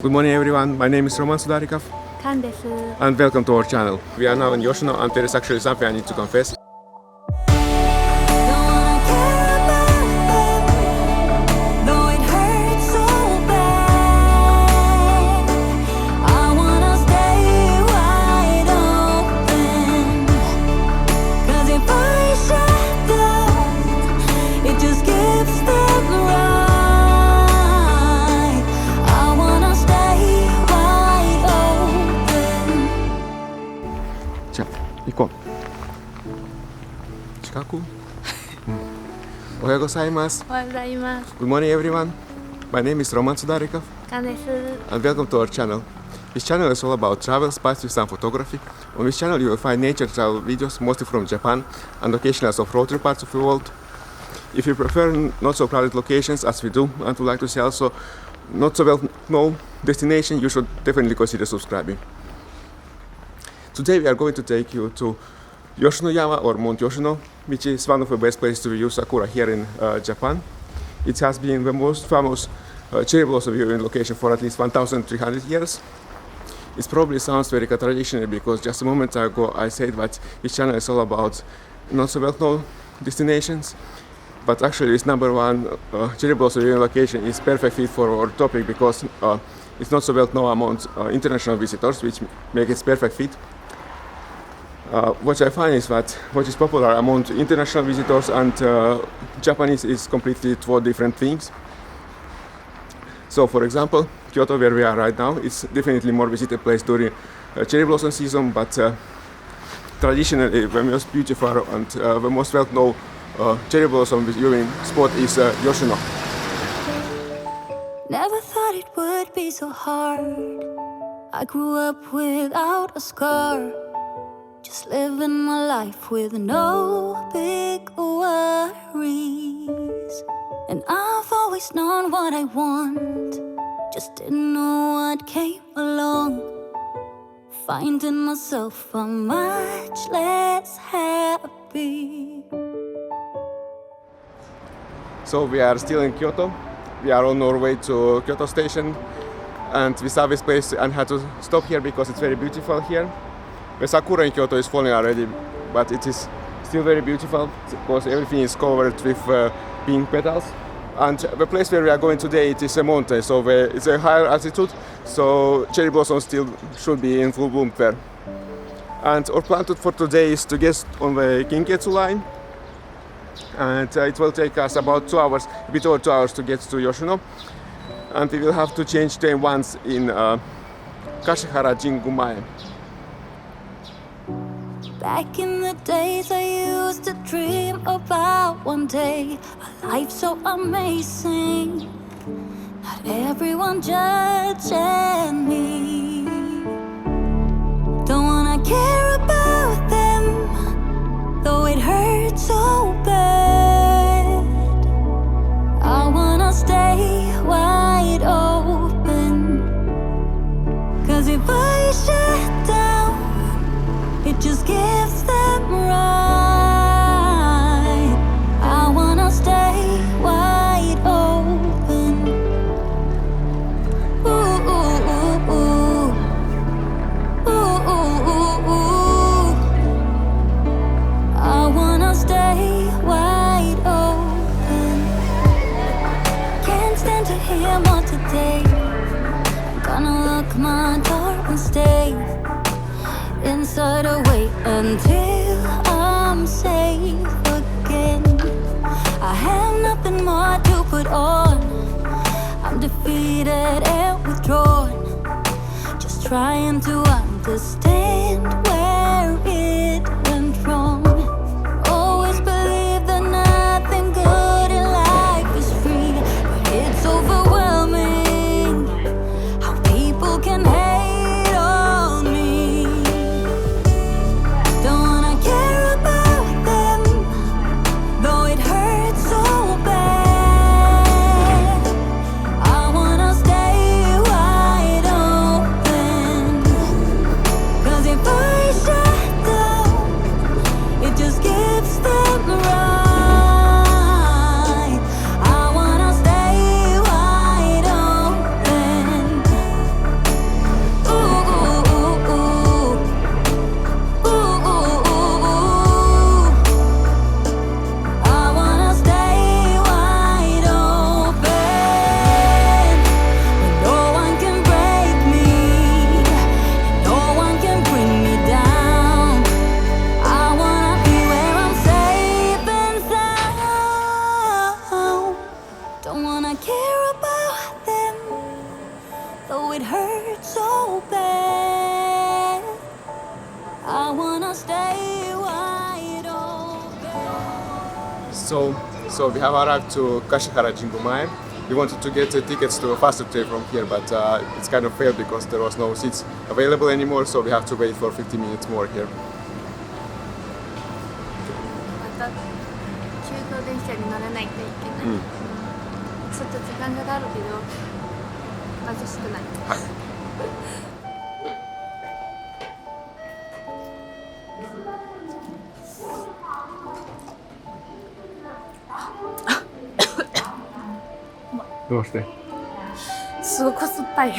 Good morning everyone, my name is Roman Sudarikov カンです。 and welcome to our channel. We are now in Yoshino and there is actually something I need to confess. Ciao, 行こう。近く？おはようございます。おはようございます。 Good morning everyone. My name is Roman Sudarikov カンです。 and welcome to our channel. This channel is all about travel, spices and photography. On this channel you will find nature travel videos mostly from Japan and occasional off-road parts of the world. If you prefer not so crowded locations as we do and would like to see also not so well known destination, you should definitely consider subscribing. Today we are going to take you to Yoshinoyama or Mount Yoshino, which is one of the best places to view sakura here in Japan. It has been the most famous cherry blossom viewing location for at least 1,300 years. It probably sounds very traditional because just a moment ago I said that this channel is all about not so well known destinations, but actually this number one cherry blossom viewing location is perfect fit for our topic because it's not so well known among international visitors, which makes it perfect fit. What I find is that what is popular among international visitors and Japanese is completely two different things. So, for example, Kyoto, where we are right now, is definitely more visited place during cherry blossom season, but traditionally the most beautiful and the most well-known cherry blossom viewing spot is Yoshino. Never thought it would be so hard. I grew up without a scar. Just living my life with no big worries. And I've always known what I want, just didn't know what came along. Finding myself much less happy. So we are still in Kyoto. We are on our way to Kyoto station and we saw this place and had to stop here because it's very beautiful here. The sakura in Kyoto is falling already, but it is still very beautiful because everything is covered with pink petals. And the place where we are going today, it is a mountain, so it's a higher altitude, so cherry blossoms still should be in full bloom there. And our plan for today is to get on the Kinketsu line, and it will take us about 2 hours, a bit over 2 hours to get to Yoshino. And we will have to change train once in Kashihara Jingumae. Back in the days I used to dream about one day a life so amazing, not everyone judging me. Don't wanna care about them, though it hurts so bad. I wanna stay wide open, 'cause if I shut down, it just gives them right. I wanna stay wide open. Ooh, ooh, ooh, ooh. Ooh, ooh, ooh, ooh. I wanna stay wide open. Can't stand to hear more today. I'm gonna lock my door and stay inside or wait until I'm safe again. I have nothing more to put on. I'm defeated and withdrawn, just trying to understand where it went wrong. Always believe that nothing good in life is free, but it's overwhelming how people can hate on me. Don't wanna care about them, though it hurts so bad. I wanna stay wide open, 'cause if I though it hurts so bad. I wanna stay wide open. So we have arrived to Kashihara Jingumae. We wanted to get tickets to a faster train from here, but it's kind of failed because there was no seats available anymore, so we have to wait for 50 minutes more here. また中途電車に乗らないといけない、ちょっと時間がかかるけど貧しくない。どうして？すごく酸っぱい。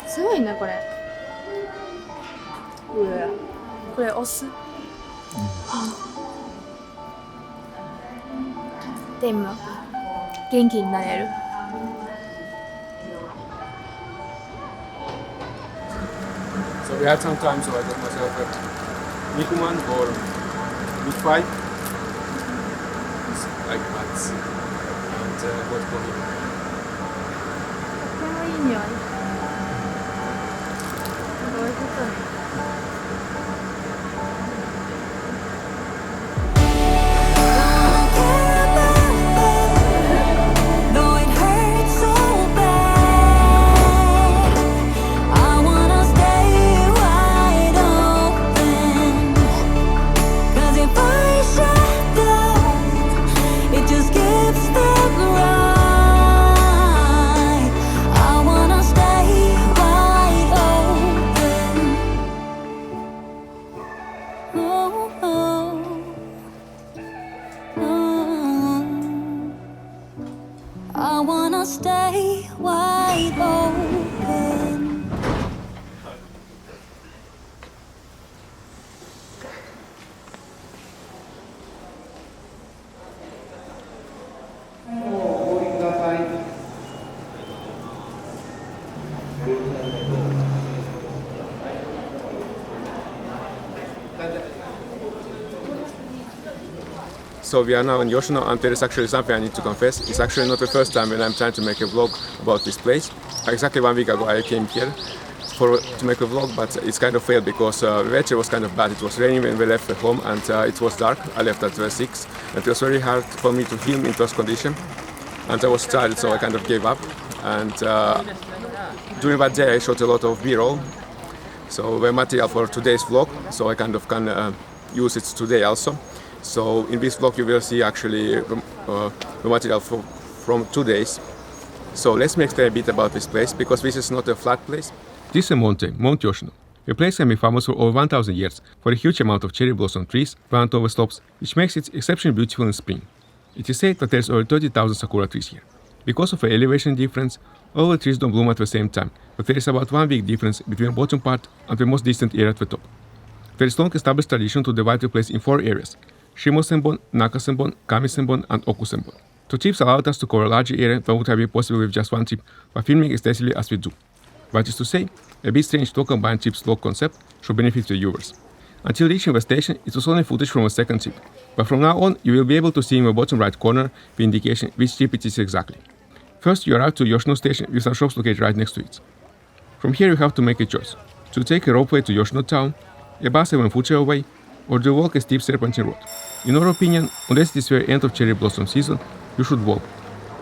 すごいねこれ。これお酢。でも元気になれる。So we had some time, so I got myself a Nikuman or meat pie. It's like nuts and hot coffee. とてもいい匂い。どういうことね。I wanna stay wide open. So we are now in Yoshino, and there is actually something I need to confess. It's actually not the first time when I'm trying to make a vlog about this place. Exactly 1 week ago I came here to make a vlog, but it's kind of failed because the weather was kind of bad. It was raining when we left the home, and it was dark. I left at 6, and it was very hard for me to film in those conditions. And I was tired, so I kind of gave up. And during that day I shot a lot of B-roll, so the material for today's vlog, so I kind of can use it today also. So in this vlog you will see actually the material from 2 days. So let me explain a bit about this place, because this is not a flat place. This is a mountain, Mount Yoshino. The place can be famous for over 1000 years for a huge amount of cherry blossom trees planted over slopes, which makes it exceptionally beautiful in spring. It is said that there is over 30,000 sakura trees here. Because of the elevation difference, all the trees don't bloom at the same time, but there is about 1 week difference between the bottom part and the most distant area at the top. There is long established tradition to divide the place in 4 areas: Shimo-senbon, Naka-senbon, Kami-senbon, and Oku-senbon. 2 trips allowed us to cover a larger area than would have been possible with just 1 trip by filming extensively as we do. That is to say, a bit strange to combine trips vlog concept should benefit the viewers. Until reaching the station, it was only footage from a second trip, but from now on you will be able to see in the bottom right corner the indication which trip it is exactly. First you arrive to Yoshino station with some shops located right next to it. From here you have to make a choice: to take a ropeway to Yoshino town, a bus 7 foot away, or to walk a steep serpentine road. In our opinion, unless it is the end of cherry blossom season, you should walk,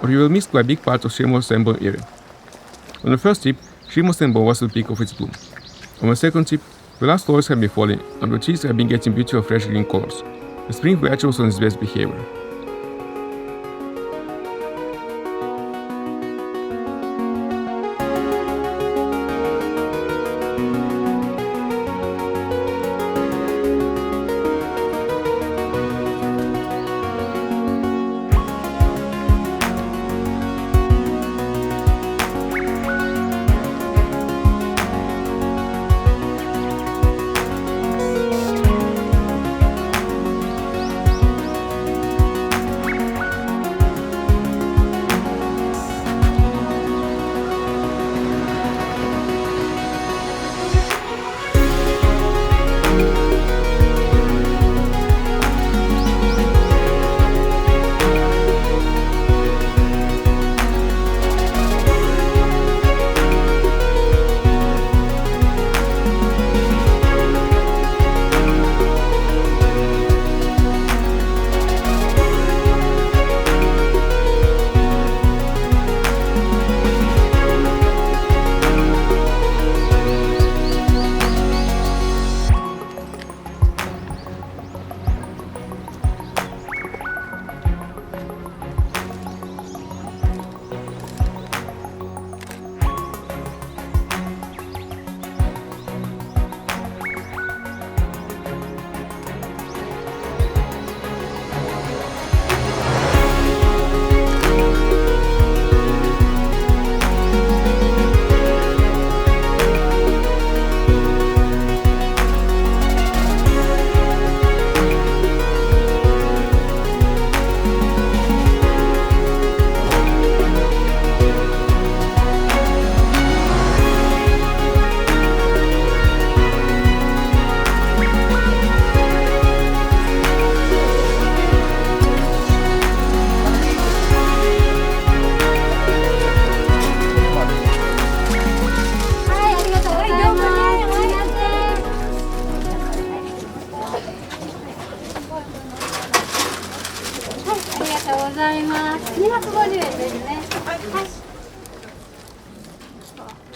or you will miss quite a big part of Shimo-senbon area. On the first trip, Shimo-senbon was at the peak of its bloom. On the second trip, the last flowers have been falling and the trees have been getting beautiful fresh green colors. The spring vegetable was on its best behavior.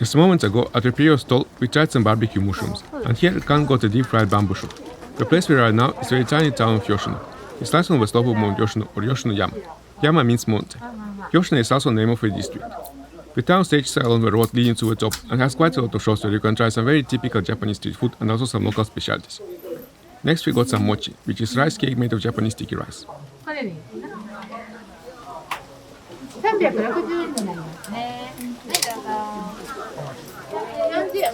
Just moments ago, at Reprio's stall, we tried some barbecue mushrooms, and here Kang got a deep-fried bamboo shoot. The place we are now is a very tiny town of Yoshino. It lies on the slope of Mount Yoshino or Yoshino Yama. Yama means mountain. Yoshino is also the name of a district. The town stages are along the road leading to the top and has quite a lot of shops where you can try some very typical Japanese street food and also some local specialties. Next we got some mochi, which is rice cake made of Japanese sticky rice. これでいいかな。360円になりますね。はい、どうぞ。40円。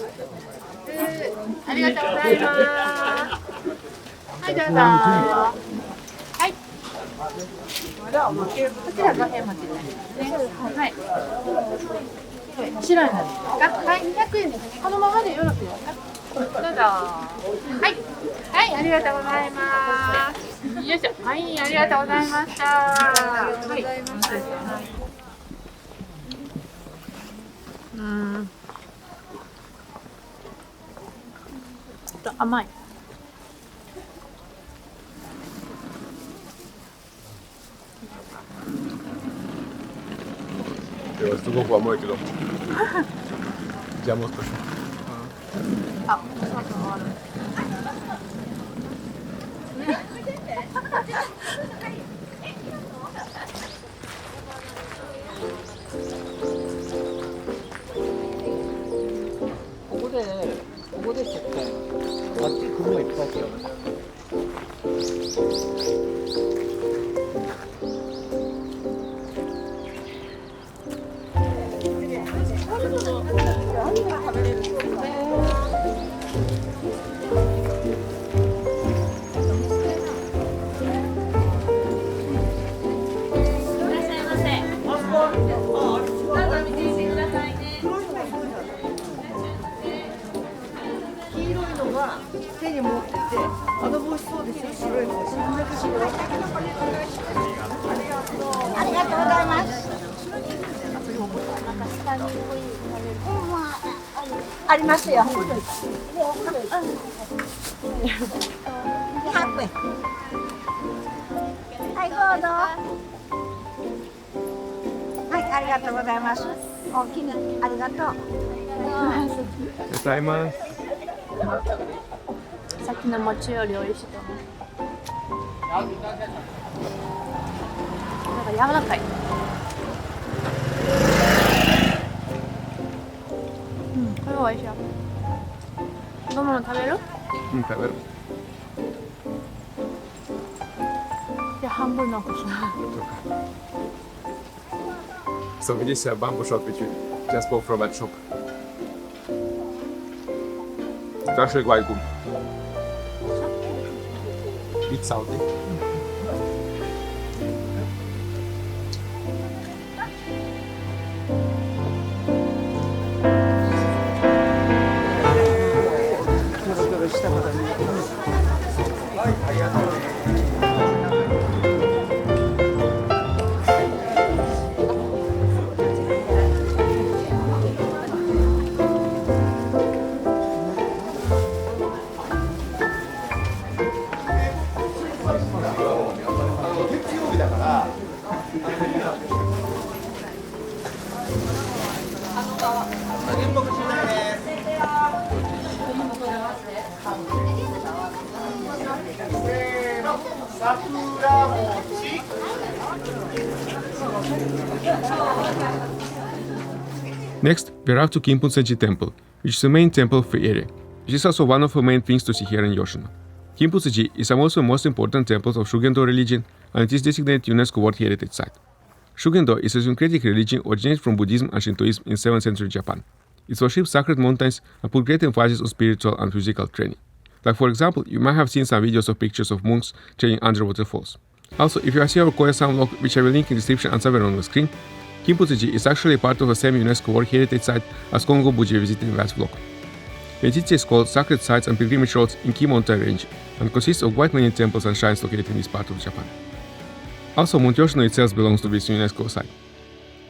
ありがとうございます。はい、どうぞ。はい。こちら五辺餅になりますね。はい。白いのですか。はい、200円ですね。このままでよろしいですか。どうぞ。はい。はい、ありがとうございます。よいしょ。はい、ありがとうございました。ありがとうございます。ちょっと甘い。でもすごく甘いけど。じゃあもっと。あ、そうそうある。ここでちょっとあっち雲がいっぱいあったよ。手に持ってて、あの帽子そうですよ、白い帽子。ありがとうございます。ありますよ。200円。はい、どうぞ。はい、ありがとうございます。大きな、ありがとう。ございます。さっきの餅より美味しいと思う。なんか柔らかい。これは美味しいよ。どのもの食べる？うん、食べる。じゃあ半分残す。So we just have bamboo shot which we just bought from that shop. It's actually quite good. Bit salty. Next, we arrived to Kinpun-senji Temple, which is the main temple of the area, which is also one of the main things to see here in Yoshino. Kinpun-senji is also the most important temple of Shugendo religion, and it is designated UNESCO World Heritage Site. Shugendo is a syncretic religion originated from Buddhism and Shintoism in 7th century Japan. It worships sacred mountains and put great emphasis on spiritual and physical training. Like for example, you might have seen some videos of pictures of monks training under waterfalls. Also, if you are seeing our Koya-san vlog, which I will link in the description and somewhere on the screen, Kinpun-senji is actually part of the same UNESCO World Heritage Site as Kongo Buji visited in last vlog. The entity is called Sacred Sites and Pilgrimage Roads in Ki Mountain Range and consists of quite many temples and shrines located in this part of Japan. Also, Mount Yoshino itself belongs to this UNESCO site.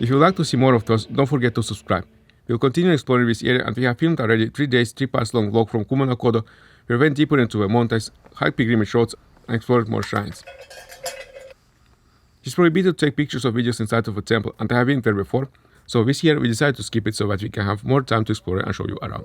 If you would like to see more of those, don't forget to subscribe. We will continue exploring this area, and we have filmed already 3 days, 3 parts long vlog from Kumano-Kodo. We went deeper into the mountains, hiked pilgrimage roads, and explored more shrines. It's prohibited to take pictures or videos inside of a temple, and I have been there before, So this year we decided to skip it so that we can have more time to explore and show you around.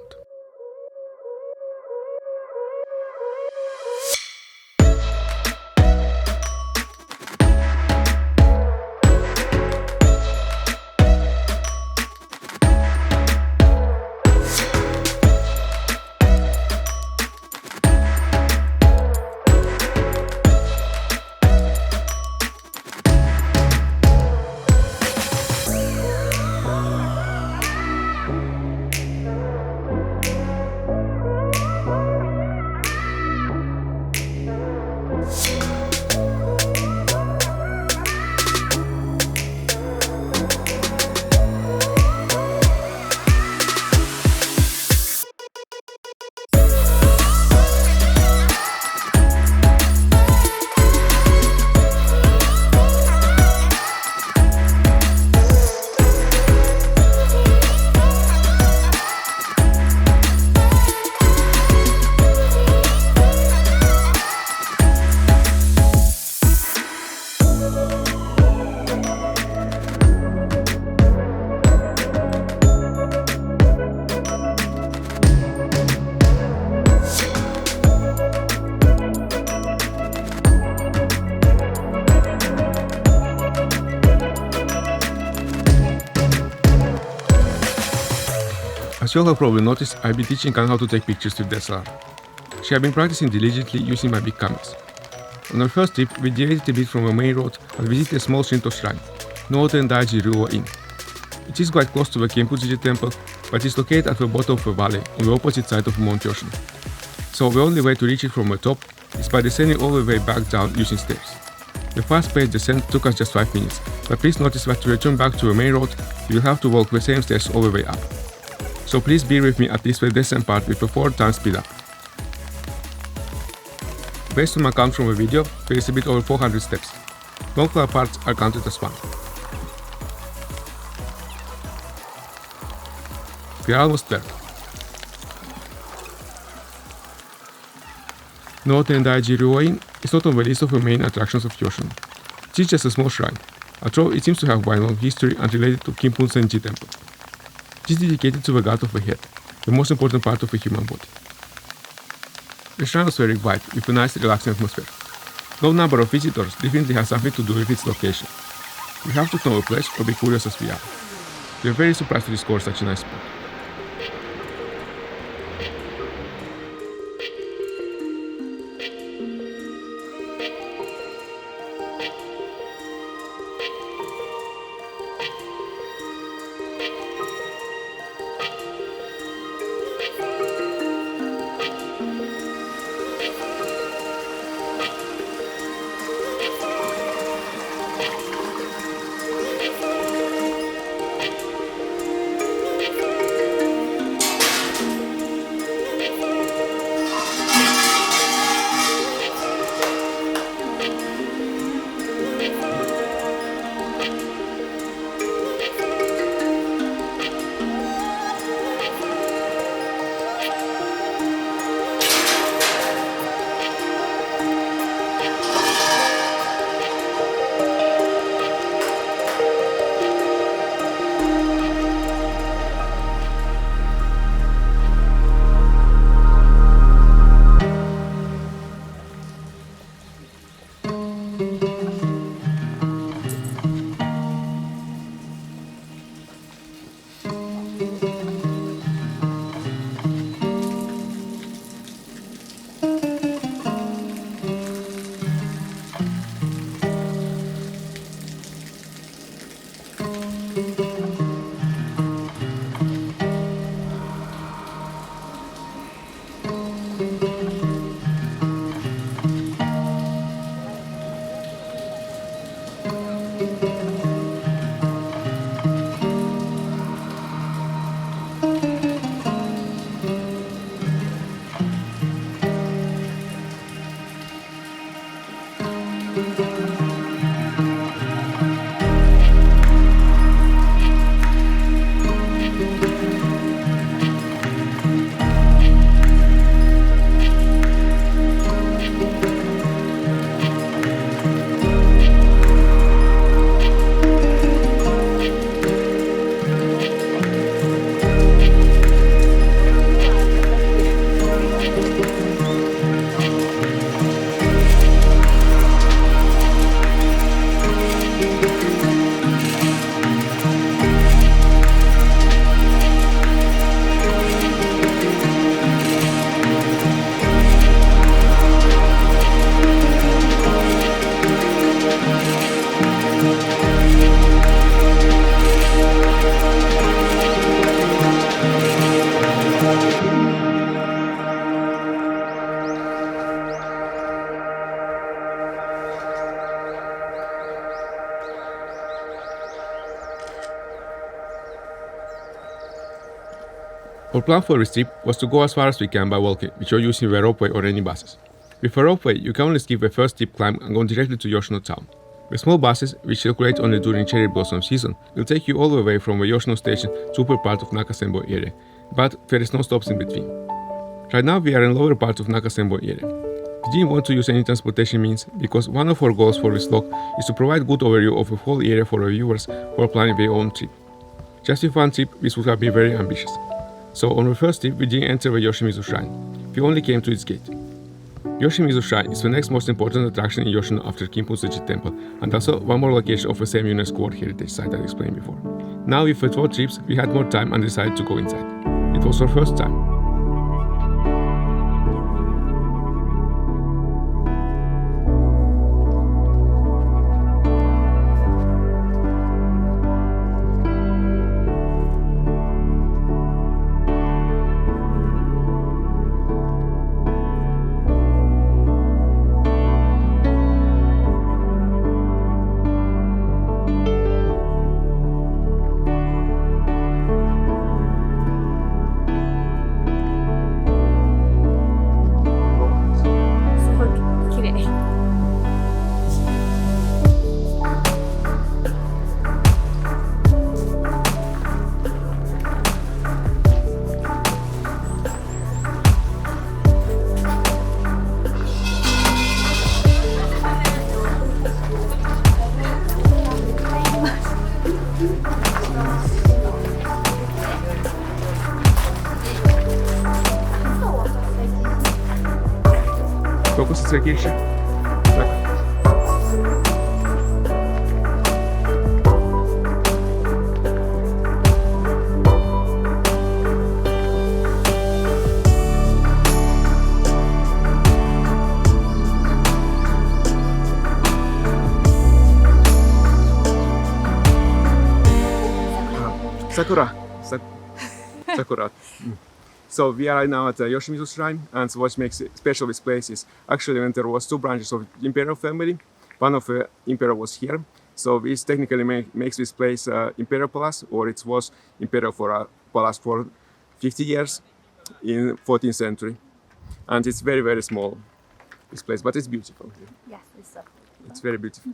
As you all have probably noticed, I've been teaching Kang how to take pictures with DSLR. She has been practicing diligently using my big cameras. On our first trip, we deviated a bit from the main road and visited a small Shinto shrine, Northern Daiji Ryuo Inn. It is quite close to the Kenpujiji temple, but is located at the bottom of the valley on the opposite side of Mount Yoshin. So the only way to reach it from the top is by descending all the way back down using stairs. The fast-paced descent took us just 5 minutes, but please notice that to return back to the main road, you will have to walk the same stairs all the way up. So please bear with me at least the descent part with a 4 times speed up. Based on my count from the video, there is a bit over 400 steps. Long parts are counted as 1. We are almost there. Northern Daiji Ryuo Inn is not on the list of the main attractions of Yoshin. It is just a small shrine, although it seems to have quite long history and related to Kinpun Senji Temple. It is dedicated to the god of the head, the most important part of the human body. The shrine was very quiet, with a nice relaxing atmosphere. Low number of visitors definitely has something to do with its location. We have to know the place or be curious as we are. We are very surprised to discover such a nice spot. Our plan for this trip was to go as far as we can by walking, which are using the ropeway or any buses. With a ropeway, you can only skip the first steep climb and go directly to Yoshino town. The small buses, which circulate only during cherry blossom season, will take you all the way from the Yoshino station to upper part of Nakasembo area, but there is no stops in between. Right now we are in lower part of Nakasembo area. We didn't want to use any transportation means because one of our goals for this vlog is to provide good overview of the whole area for our viewers who are planning their own trip. Just with one trip, this would have been very ambitious. So on the first trip, we didn't enter the Yoshimizu Shrine. We only came to its gate. Yoshimizu Shrine is the next most important attraction in Yoshino after Kinputsuji Temple, and also one more location of the same UNESCO World Heritage Site I explained before. Now with the 4 trips, we had more time and decided to go inside. It was our first time. Focus girişi. Bak. Sakura. Sakura. So we are right now at the Yoshimizu Shrine, and what makes it special this place is actually when there was 2 branches of imperial family, one of the emperor was here. So this technically makes this place imperial palace, or it was imperial palace for 50 years in 14th century. And it's very, very small, this place, but it's beautiful here. Yes, it's so. It's very beautiful.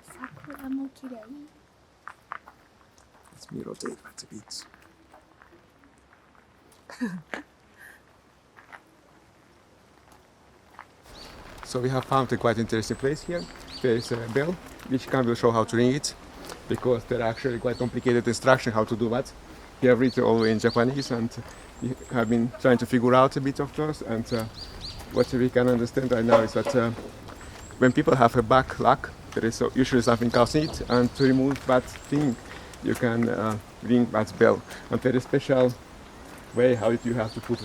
Sakura mo kirei. Let me rotate that a bit. So we have found a quite interesting place here. There is a bell, which Cam will show how to ring it, because there are actually quite complicated instructions how to do that. We have written all in Japanese, and we have been trying to figure out a bit of those. And what we can understand right now is that when people have a back lock, there is usually something else in it, and to remove that thing, you can ring that bell. And there is a special way how you have to put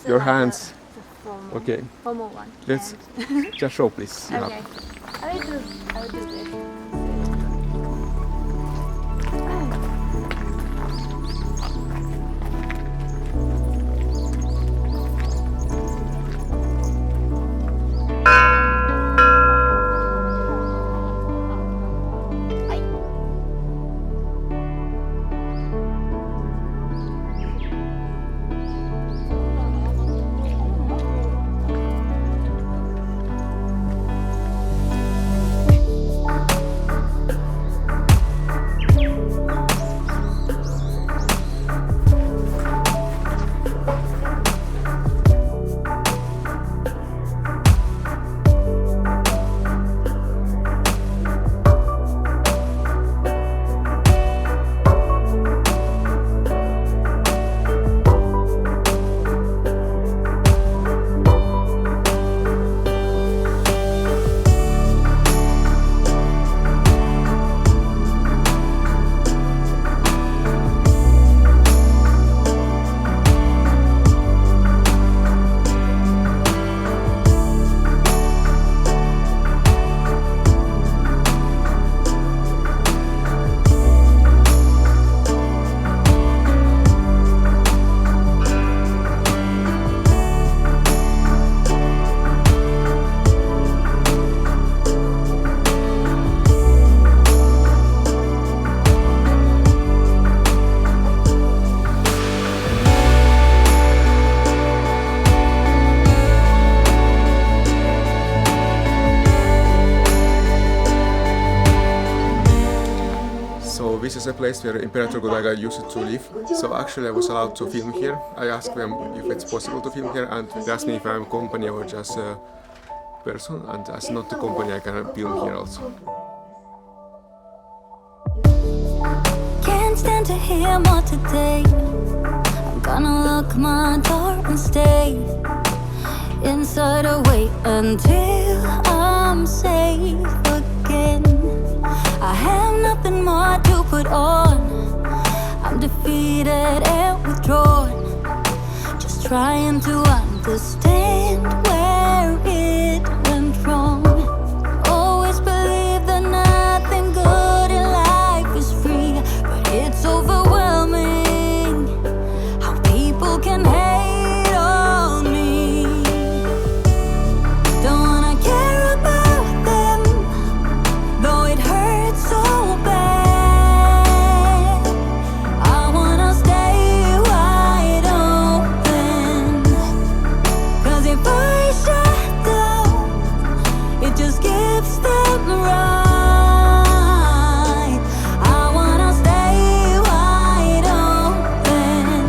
your hands. Okay. Formal one. Let's just show, please. You Okay. I will do this. is a place where Imperator Go-Daigo used to live. So actually I was allowed to film here. I asked them if it's possible to film here, and they asked me if I'm a company or just a person, and as not a company I can film here also. Can't stand to hear more today. I'm gonna lock my door and stay inside or wait until I'm safe again. I have nothing more to put on. I'm defeated and withdrawn, just trying to understand where it went wrong. Always believe that nothing good in life is free, but it's overwhelming how people can hate on me. Don't wanna care about them, though it hurts so bad. I wanna stay wide open, 'cause if I shut down, it just gives them right. I wanna stay wide open.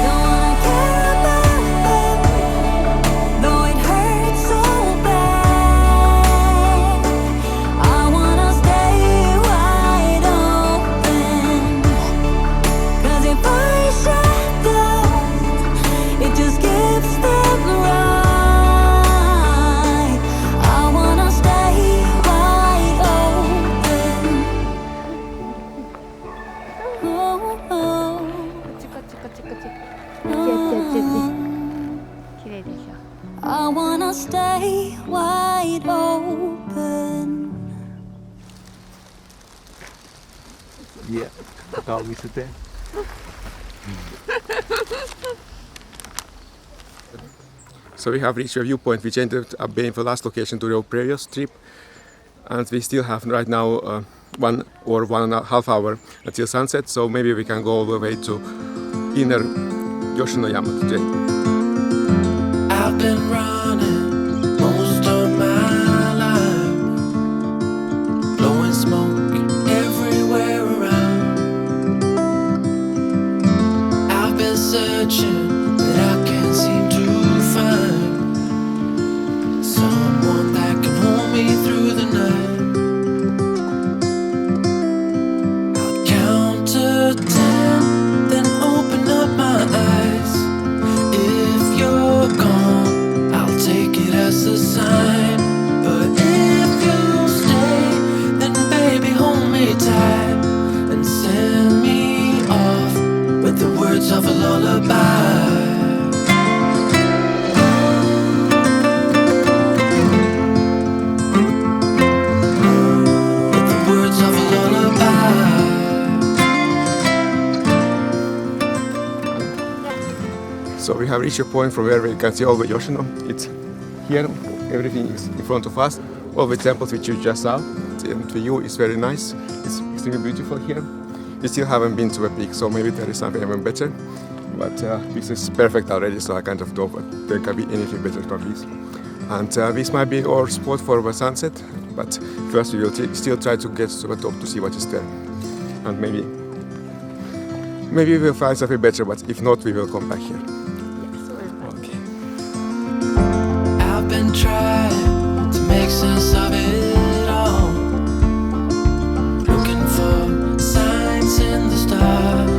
Don't wanna care about them, though it hurts so bad. I wanna stay wide open, 'cause if I shut down, it just gives them right. I wanna stay wide open. Oh, oh. チコチコチコチコ。 綺麗でしょ。 I wanna stay wide open. いや、顔見せて。 So we have reached a viewpoint which ended up being the last location to our previous trip, and we still have right now 1 or 1.5 hours until sunset, so maybe we can go all the way to inner Yoshinoyama today. I've been running most of my life, blowing smoke everywhere around. I've been searching, but I can't seem to find someone that can hold me through the night. I'll count to 10, then open up my eyes. If you're gone, I'll take it as a sign. But if you stay, then baby hold me tight and send me off with the words of a lullaby. With the words of a lullaby. So we have reached a point from where we can see all the Yoshino. It's here, everything is in front of us, all the temples which you just saw. And the view is very nice, it's extremely beautiful here. We still haven't been to the peak, so maybe there is something even better. But this is perfect already, so I kind of don't think there can be anything better than this. And this might be our spot for the sunset, but first we will still try to get to the top to see what is there. And maybe we will find something better, but if not, we will come back here. Okay. I've been trying to make sense of it all, looking for signs in the stars,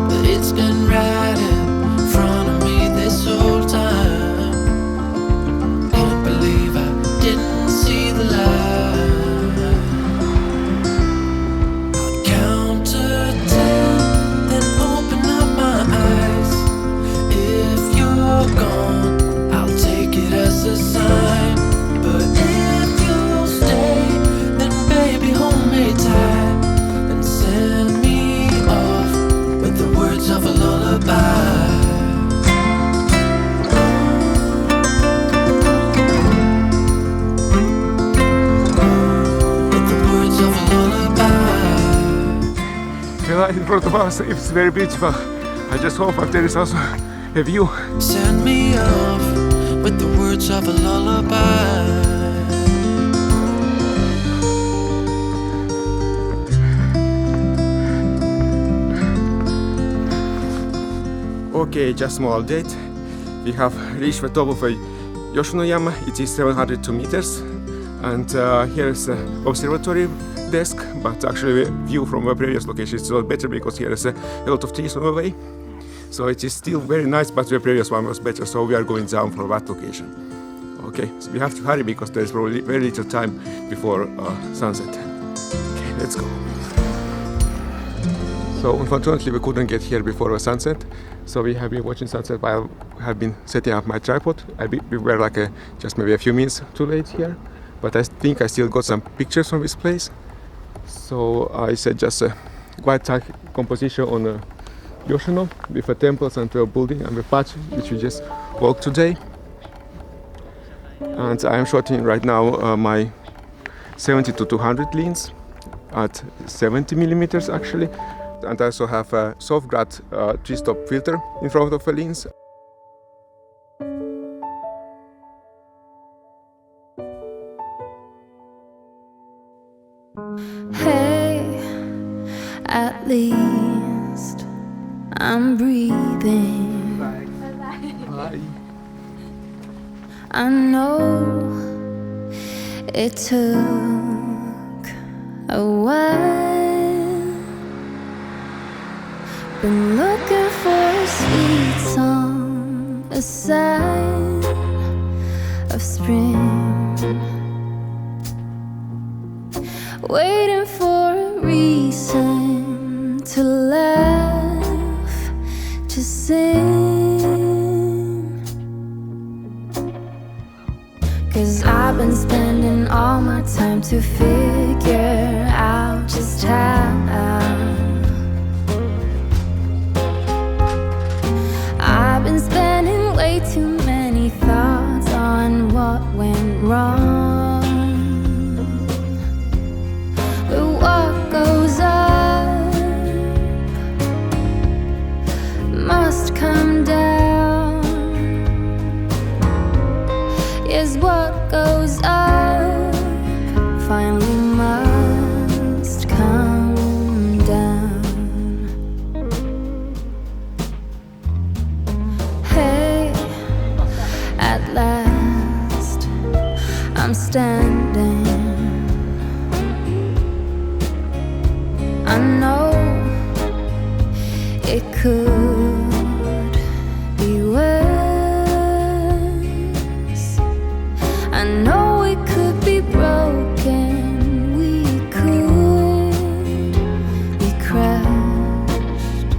but it's been right in front of me this whole time. Can't believe I didn't see the light. I'll count to 10, then open up my eyes. right in front of us. It's very beautiful. I just hope that there is also a view. Send me off with the words of a lullaby. Okay, just small update. We have reached the top of Yoshinoyama. It is 702 meters. And here is the observatory desk, but actually the view from the previous location is a lot better because here is a lot of trees on the way. So it is still very nice, but the previous one was better, so we are going down for that location. Okay, so we have to hurry because there is probably very little time before sunset. Okay, let's go. So unfortunately we couldn't get here before the sunset, so we have been watching sunset while I have been setting up my tripod. We were like just maybe a few minutes too late here, but I think I still got some pictures from this place. So I said just a quite tight composition on Yoshino with the temples and the building and the patch which we just walked today. And I am shooting right now my 70 to 200 leans at 70 millimeters actually. And I also have a soft-grad 3-stop filter in front of the lens. Hey, at least I'm breathing. Bye. I know it took a while. Been looking for a sweet song, a sign of spring. Waiting for a reason to laugh, to sing. 'Cause I've been spending all my time to figure out just how I've been spending way too many thoughts on what went wrong. But what goes up must come down. Yes, what goes up finally must come down. Hey, at last I'm standing. I know it could be worse. I know it could be broken. We could be crushed.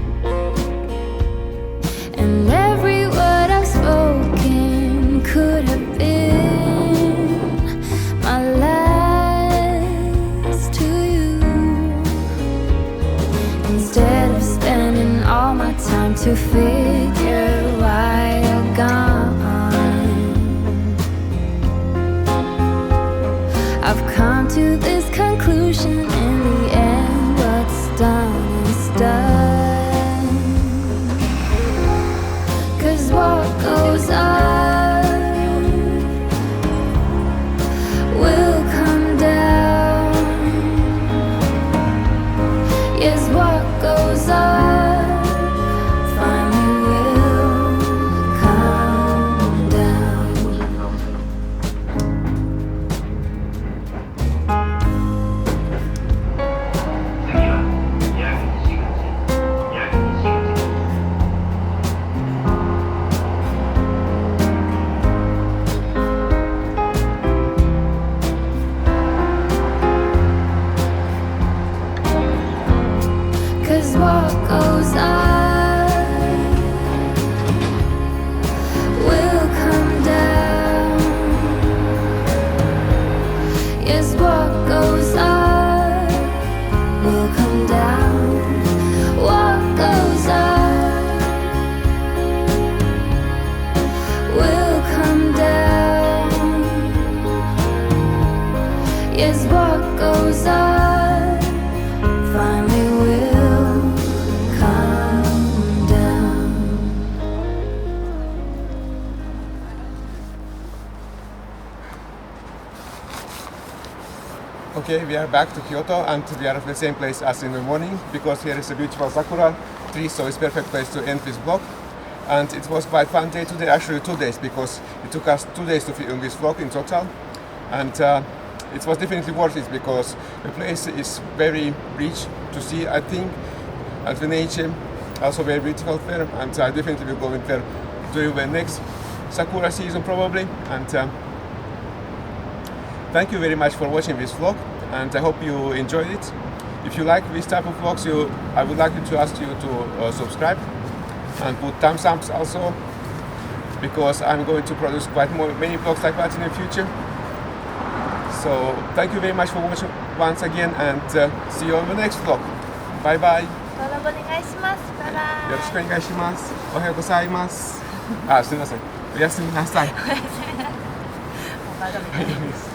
And every word I've spoken could have been my last to you. Instead of spending all my time to figure why you're gone, I've come to this conclusion. In the end, what's done is done. 'Cause what goes up will come down. Yes, what goes up finally will come down. Cause what goes up will come down. Yes, what goes up will come down. What goes up will come down. Yes, what goes up finally will Okay, we are back to Kyoto and we are at the same place as in the morning because here is a beautiful sakura tree, so it's perfect place to end this vlog. And it was quite fun day today, actually 2 days, because it took us 2 days to film this vlog in total. And it was definitely worth it because the place is very rich to see, I think, and the nature also very beautiful there, and I definitely will go in there during the next sakura season probably. And thank you very much for watching this vlog, and I hope you enjoyed it. If you like this type of vlogs, I would like to ask you to subscribe and put thumbs up also, because I'm going to produce many vlogs like that in the future. So thank you very much for watching once again, and see you on the next vlog. Bye bye. 登録お願いします。バイバイ。よろしくお願いします。おはようございます。あ、すみません。おやすみなさい。バカみたいです。